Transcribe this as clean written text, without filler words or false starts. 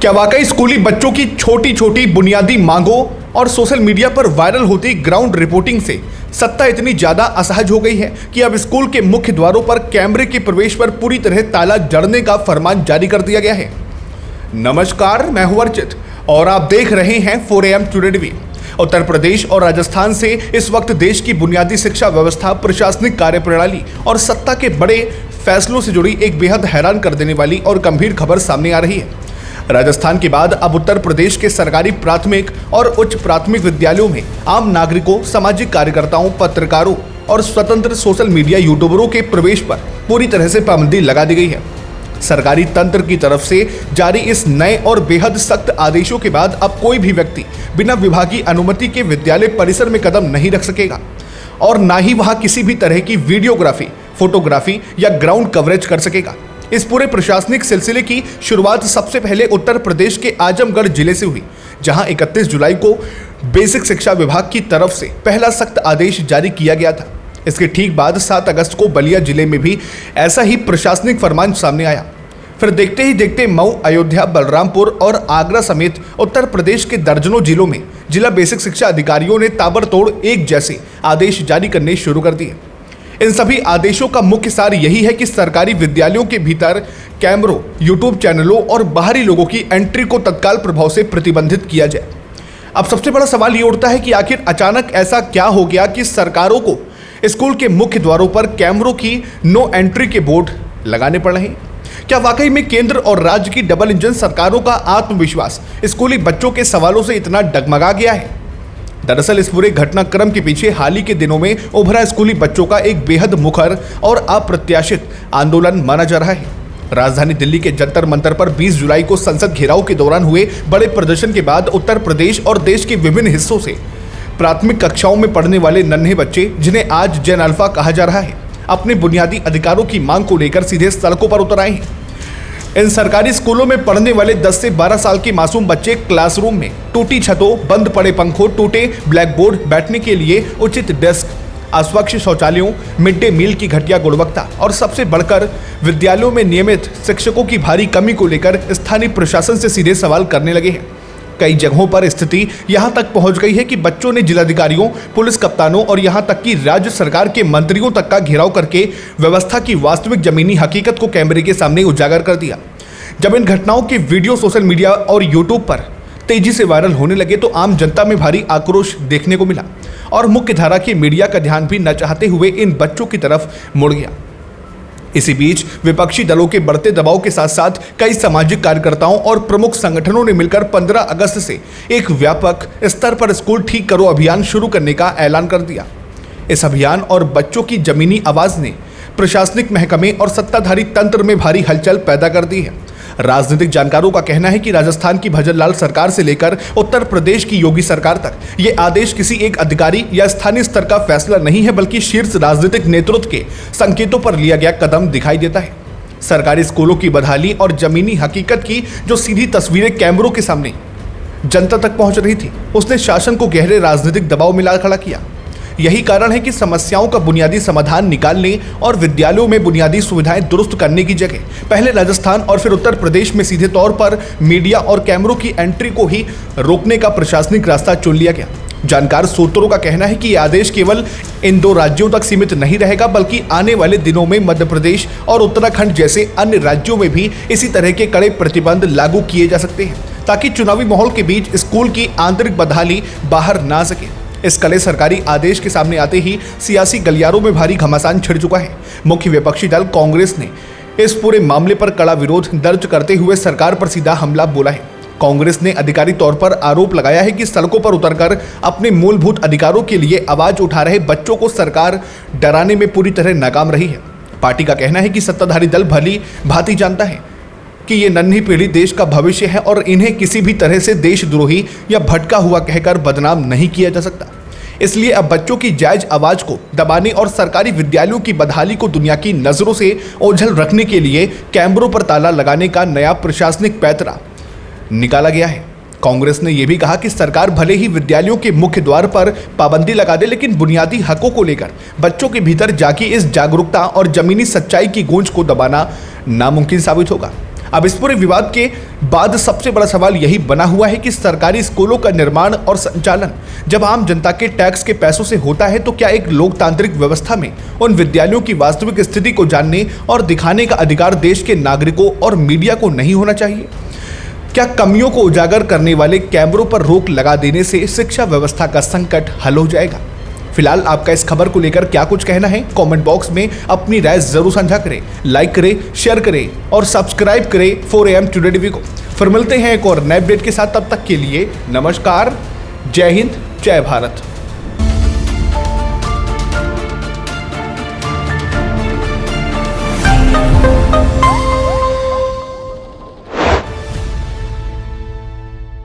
क्या वाकई स्कूली बच्चों की छोटी छोटी बुनियादी मांगों और सोशल मीडिया पर वायरल होती ग्राउंड रिपोर्टिंग से सत्ता इतनी ज्यादा असहज हो गई है कि अब स्कूल के मुख्य द्वारों पर कैमरे के प्रवेश पर पूरी तरह ताला जड़ने का फरमान जारी कर दिया गया है। नमस्कार, मैं हूं अर्चित और आप देख रहे हैं 4AM today TV. Uttar Pradesh और राजस्थान से इस वक्त देश की बुनियादी शिक्षा व्यवस्था, प्रशासनिक कार्यप्रणाली और सत्ता के बड़े फैसलों से जुड़ी एक बेहद हैरान कर देने वाली और गंभीर खबर सामने आ रही है। राजस्थान के बाद अब उत्तर प्रदेश के सरकारी प्राथमिक और उच्च प्राथमिक विद्यालयों में आम नागरिकों, सामाजिक कार्यकर्ताओं, पत्रकारों और स्वतंत्र सोशल मीडिया यूट्यूबरों के प्रवेश पर पूरी तरह से पाबंदी लगा दी गई है। सरकारी तंत्र की तरफ से जारी इस नए और बेहद सख्त आदेशों के बाद अब कोई भी व्यक्ति बिना विभागीय अनुमति के विद्यालय परिसर में कदम नहीं रख सकेगा और ना ही वहां किसी भी तरह की वीडियोग्राफी, फोटोग्राफी या ग्राउंड कवरेज कर सकेगा। इस पूरे प्रशासनिक सिलसिले की शुरुआत सबसे पहले उत्तर प्रदेश के आजमगढ़ जिले से हुई, जहां 31 जुलाई को बेसिक शिक्षा विभाग की तरफ से पहला सख्त आदेश जारी किया गया था। इसके ठीक बाद 7 अगस्त को बलिया जिले में भी ऐसा ही प्रशासनिक फरमान सामने आया। फिर देखते ही देखते मऊ, अयोध्या, बलरामपुर और आगरा समेत उत्तर प्रदेश के दर्जनों जिलों में जिला बेसिक शिक्षा अधिकारियों ने ताबड़तोड़ एक जैसे आदेश जारी करने शुरू कर दिए। इन सभी आदेशों का मुख्य सार यही है कि सरकारी विद्यालयों के भीतर कैमरों, यूट्यूब चैनलों और बाहरी लोगों की एंट्री को तत्काल प्रभाव से प्रतिबंधित किया जाए। अब सबसे बड़ा सवाल ये उठता है कि आखिर अचानक ऐसा क्या हो गया कि सरकारों को स्कूल के मुख्य द्वारों पर कैमरों की नो एंट्री के बोर्ड लगाने पड़ रहे हैं। क्या वाकई में केंद्र और राज्य की डबल इंजन सरकारों का आत्मविश्वास स्कूली बच्चों के सवालों से इतना डगमगा गया है? दरअसल इस पूरे घटनाक्रम के पीछे हाल ही के दिनों में उभरा स्कूली बच्चों का एक बेहद मुखर और अप्रत्याशित आंदोलन माना जा रहा है। राजधानी दिल्ली के जंतर मंतर पर 20 जुलाई को संसद घेराव के दौरान हुए बड़े प्रदर्शन के बाद उत्तर प्रदेश और देश के विभिन्न हिस्सों से प्राथमिक कक्षाओं में पढ़ने वाले नन्हे बच्चे, जिन्हें आज जेन अल्फा कहा जा रहा है, अपने बुनियादी अधिकारों की मांग को लेकर सीधे सड़कों पर उतर आए हैं। इन सरकारी स्कूलों में पढ़ने वाले 10 से 12 साल के मासूम बच्चे क्लासरूम में टूटी छतों, बंद पड़े पंखों, टूटे ब्लैक बोर्ड, बैठने के लिए उचित डेस्क, अस्वच्छ शौचालयों, मिड डे मील की घटिया गुणवत्ता और सबसे बढ़कर विद्यालयों में नियमित शिक्षकों की भारी कमी को लेकर स्थानीय प्रशासन से सीधे सवाल करने लगे हैं। कई जगहों पर स्थिति यहां तक पहुंच गई है कि बच्चों ने जिलाधिकारियों, पुलिस कप्तानों और यहां तक कि राज्य सरकार के मंत्रियों तक का घेराव करके व्यवस्था की वास्तविक जमीनी हकीकत को कैमरे के सामने उजागर कर दिया। जब इन घटनाओं के वीडियो सोशल मीडिया और यूट्यूब पर तेजी से वायरल होने लगे तो आम जनता में भारी आक्रोश देखने को मिला और मुख्य धारा की मीडिया का ध्यान भी न चाहते हुए इन बच्चों की तरफ मुड़ गया। इसी बीच विपक्षी दलों के बढ़ते दबाव के साथ साथ कई सामाजिक कार्यकर्ताओं और प्रमुख संगठनों ने मिलकर 15 अगस्त से एक व्यापक स्तर पर स्कूल ठीक करो अभियान शुरू करने का ऐलान कर दिया। इस अभियान और बच्चों की जमीनी आवाज ने प्रशासनिक महकमे और सत्ताधारी तंत्र में भारी हलचल पैदा कर दी है। राजनीतिक जानकारों का कहना है कि राजस्थान की भजनलाल सरकार से लेकर उत्तर प्रदेश की योगी सरकार तक ये आदेश किसी एक अधिकारी या स्थानीय स्तर का फैसला नहीं है, बल्कि शीर्ष राजनीतिक नेतृत्व के संकेतों पर लिया गया कदम दिखाई देता है। सरकारी स्कूलों की बदहाली और जमीनी हकीकत की जो सीधी तस्वीरें कैमरों के सामने जनता तक पहुंच रही थी, उसने शासन को गहरे राजनीतिक दबाव में ला खड़ा किया। यही कारण है कि समस्याओं का बुनियादी समाधान निकालने और विद्यालयों में बुनियादी सुविधाएं दुरुस्त करने की जगह पहले राजस्थान और फिर उत्तर प्रदेश में सीधे तौर पर मीडिया और कैमरों की एंट्री को ही रोकने का प्रशासनिक रास्ता चुन लिया गया। जानकार सूत्रों का कहना है कि यह आदेश केवल इन 2 राज्यों तक सीमित नहीं रहेगा, बल्कि आने वाले दिनों में मध्य प्रदेश और उत्तराखंड जैसे अन्य राज्यों में भी इसी तरह के कड़े प्रतिबंध लागू किए जा सकते हैं, ताकि चुनावी माहौल के बीच स्कूल की आंतरिक बदहाली बाहर ना आ सके। इस कड़े सरकारी आदेश के सामने आते ही सियासी गलियारों में भारी घमासान छिड़ चुका है। मुख्य विपक्षी दल कांग्रेस ने इस पूरे मामले पर कड़ा विरोध दर्ज करते हुए सरकार पर सीधा हमला बोला है। कांग्रेस ने आधिकारिक तौर पर आरोप लगाया है कि सड़कों पर उतरकर अपने मूलभूत अधिकारों के लिए आवाज उठा रहे बच्चों को सरकार डराने में पूरी तरह नाकाम रही है। पार्टी का कहना है कि सत्ताधारी दल भली भांति जानता है कि ये नन्ही पीढ़ी देश का भविष्य है और इन्हें किसी भी तरह से देशद्रोही या भटका हुआ कहकर बदनाम नहीं किया जा सकता। इसलिए अब बच्चों की जायज आवाज को दबाने और सरकारी विद्यालयों की बदहाली को दुनिया की नजरों से ओझल रखने के लिए कैमरों पर ताला लगाने का नया प्रशासनिक पैंतरा निकाला गया है। कांग्रेस ने यह भी कहा कि सरकार भले ही विद्यालयों के मुख्य द्वार पर पाबंदी लगा दे, लेकिन बुनियादी हकों को लेकर बच्चों के भीतर जागी इस जागरूकता और जमीनी सच्चाई की गूंज को दबाना नामुमकिन साबित होगा। अब इस पूरे विवाद के बाद सबसे बड़ा सवाल यही बना हुआ है कि सरकारी स्कूलों का निर्माण और संचालन जब आम जनता के टैक्स के पैसों से होता है तो क्या एक लोकतांत्रिक व्यवस्था में उन विद्यालयों की वास्तविक स्थिति को जानने और दिखाने का अधिकार देश के नागरिकों और मीडिया को नहीं होना चाहिए? क्या कमियों को उजागर करने वाले कैमरों पर रोक लगा देने से शिक्षा व्यवस्था का संकट हल हो जाएगा? फिलहाल आपका इस खबर को लेकर क्या कुछ कहना है, कमेंट बॉक्स में अपनी राय जरूर साझा करें। लाइक करें, शेयर करें और सब्सक्राइब करें 4 AM टुडे टीवी को। फिर मिलते हैं एक और नए अपडेट के साथ, तब तक के लिए नमस्कार, जय हिंद, जय भारत।